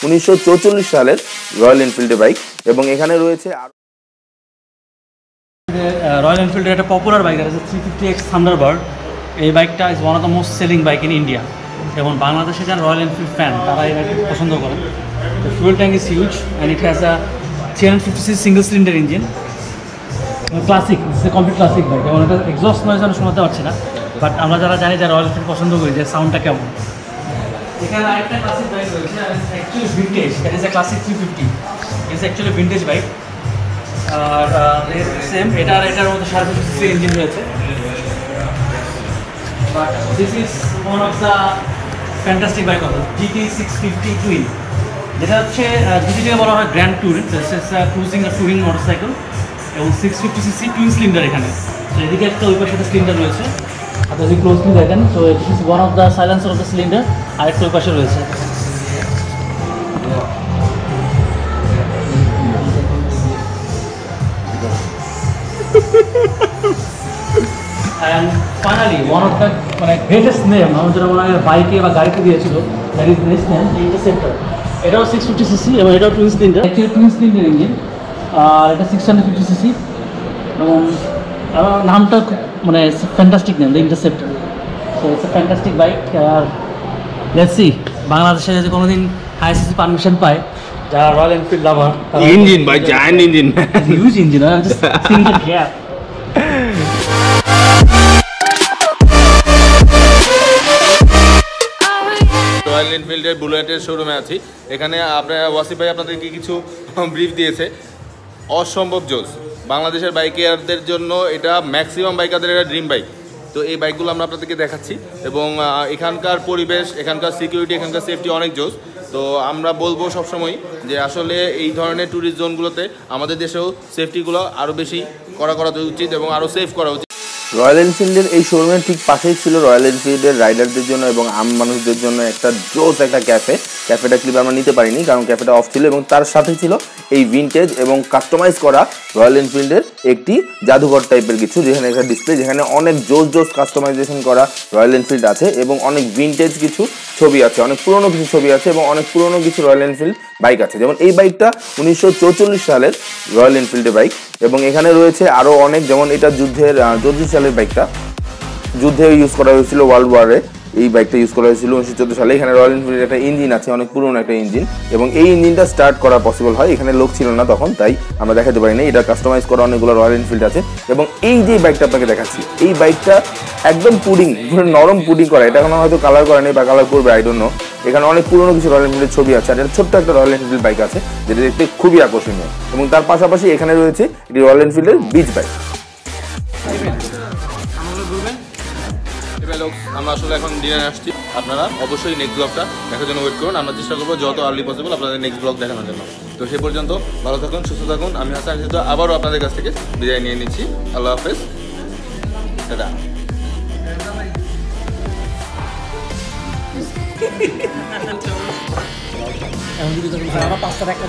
1944 সালের royal এনফিল্ডের bike এবং এখানে রয়েছে রয়্যাল এনফিল্ডের একটা পপুলার বাইক আছে 350X থান্ডারবার্ড। এই বাইকটা is one of the most selling bike in India এবং বাংলাদেশে যারা রয়্যাল এনফিল্ড ফ্যান তারা এই বাইকটা পছন্দ করে। The fuel tank is huge and it has a 350cc single cylinder engine. Classic, it's a complete classic bike এবং এটা এক্সস্ট নয়েজ আমি শোনাতে পারছি না, বাট আমরা যারা জানি যে রয়্যাল এনফিল্ড পছন্দ করি যে সাউন্ডটা কেমন। এখানে আরেকটা ক্লাসিক বাইক রয়েছে, actually vintage, that is a classic 350, it's actually vintage bike. আর সেম এটার মধ্যে 350cc ইঞ্জিন রয়েছে, but this is one of the fantastic bike of GT650 twin, যেটা হচ্ছে GT-কে বলা হয় grand touring, cruising touring motorcycle এবং 650cc টুইন সিলিন্ডার এখানে। তো এদিকে একটা ওই পাশে একটা সিলিন্ডার রয়েছে, আপনারা যদি ক্লোজলি দেখেন তো this is one of the silencer of the cylinder, আর একটা ওই পাশে রয়েছে। And finally one of the মানে গ্রেটেস্ট নেম আমার যেটা মনে হয় বাইকে বা গাড়িতে দিয়েছিল, that is this name Interceptor. এটাও 650cc এবং এটাও twin cylinder, actually twin cylinder engine, আর এটা 650cc এবং নামটা মানে fantastic name, the Interceptor. So it's a fantastic bike. আর লেটস সি বাংলাদেশে যদি কোনোদিন আইসিসি পারমিশন পায়, যারা Royal Enfield lover, engine by giant engine, huge engine, I just sing the gap. Royal এনফিল্ডের বুলেটের শোরুমে আছি। এখানে আপনার ওয়াসিফ ভাই আপনাদেরকে কিছু ব্রিফ দিয়েছে, অসম্ভব জোস। বাংলাদেশের বাইকারদের জন্য এটা ম্যাক্সিমাম বাইকারদের এটা ড্রিম বাইক। তো এই বাইকগুলো আমরা আপনাদেরকে দেখাচ্ছি এবং এখানকার পরিবেশ, এখানকার সিকিউরিটি, এখানকার সেফটি অনেক জোস। তো আমরা বলবো সবসময় যে আসলে এই ধরনের ট্যুরিস্ট জোনগুলোতে আমাদের দেশেও সেফটিগুলো আরও বেশি করা উচিত এবং আরও সেফ করা উচিত। রয়্যাল এনফিল্ডের এই শোরুমের ঠিক পাশেই ছিল রয়্যাল এনফিল্ডের রাইডারদের জন্য এবং আম মানুষদের জন্য একটা জোস একটা ক্যাফেটা ক্লিপ আমরা নিতে পারিনি কারণ ক্যাফেটা অফ ছিল, এবং তার সাথে ছিল এই ভিনটেজ এবং কাস্টমাইজ করা রয়্যাল এনফিল্ডের একটি জাদুঘর টাইপের কিছু, যেখানে একটা ডিসপ্লে, যেখানে অনেক জোস কাস্টমাইজেশন করা রয়্যাল এনফিল্ড আছে এবং অনেক ভিনটেজ কিছু ছবি আছে, অনেক পুরনো কিছু ছবি আছে এবং অনেক পুরনো কিছু রয়্যাল এনফিল্ড বাইক আছে। যেমন এই বাইকটা 1944 সালের রয়্যাল এনফিল্ডের বাইক এবং এখানে রয়েছে আরও অনেক, যেমন এটা যুদ্ধের 34 সালের বাইকটা, যুদ্ধে ইউজ করা হয়েছিল, ওয়ার্ল্ড ওয়ারে এই বাইকটা ইউজ করা হয়েছিল 1914 সালে। এখানে রয়্যাল এনফিল্ডের একটা ইঞ্জিন আছে, অনেক পুরনো একটা ইঞ্জিন, এবং এই ইঞ্জিনটা স্টার্ট করা পসিবল হয়, এখানে লোক ছিল না তখন, তাই আমরা দেখাতে পারিনি। এটা কাস্টমাইজ করা অনেকগুলো রয়্যাল এনফিল্ড আছে এবং এই যে বাইকটা আপনাকে দেখাচ্ছি, এই বাইকটা একদম পুডিং, নরম পুডিং করা, এটা এখনো হয়তো কালার করা নেই বা কালার করবে, আই ডোন্ট নো। এখানে অনেক পুরনো কিছু রয়্যাল এনফিল্ডের ছবি আছে, আর এটা ছোট্ট একটা রয়্যাল এনফিল্ড বাইক আছে যেটা দেখতে খুবই আকর্ষণীয়, এবং তার পাশাপাশি এখানে রয়েছে এটি রয়্যাল এনফিল্ডের বিচ বাইক। আমরা আসলে এখন ডিনারে আসছি, আপনারা অবশ্যই নেক্সট ব্লগটা দেখার জন্য ওয়েট করুন। আমরা চেষ্টা করবো যত আর্লি পসিবল আপনাদের নেক্সট ব্লগ দেখানোর জন্য। তো সে পর্যন্ত ভালো থাকুন, সুস্থ থাকুন। আমি হাসান আবারও আপনাদের কাছ থেকে বিদায় নিয়ে নিচ্ছি। আল্লাহ হাফেজ, টাটা। আমরা 5টা একটা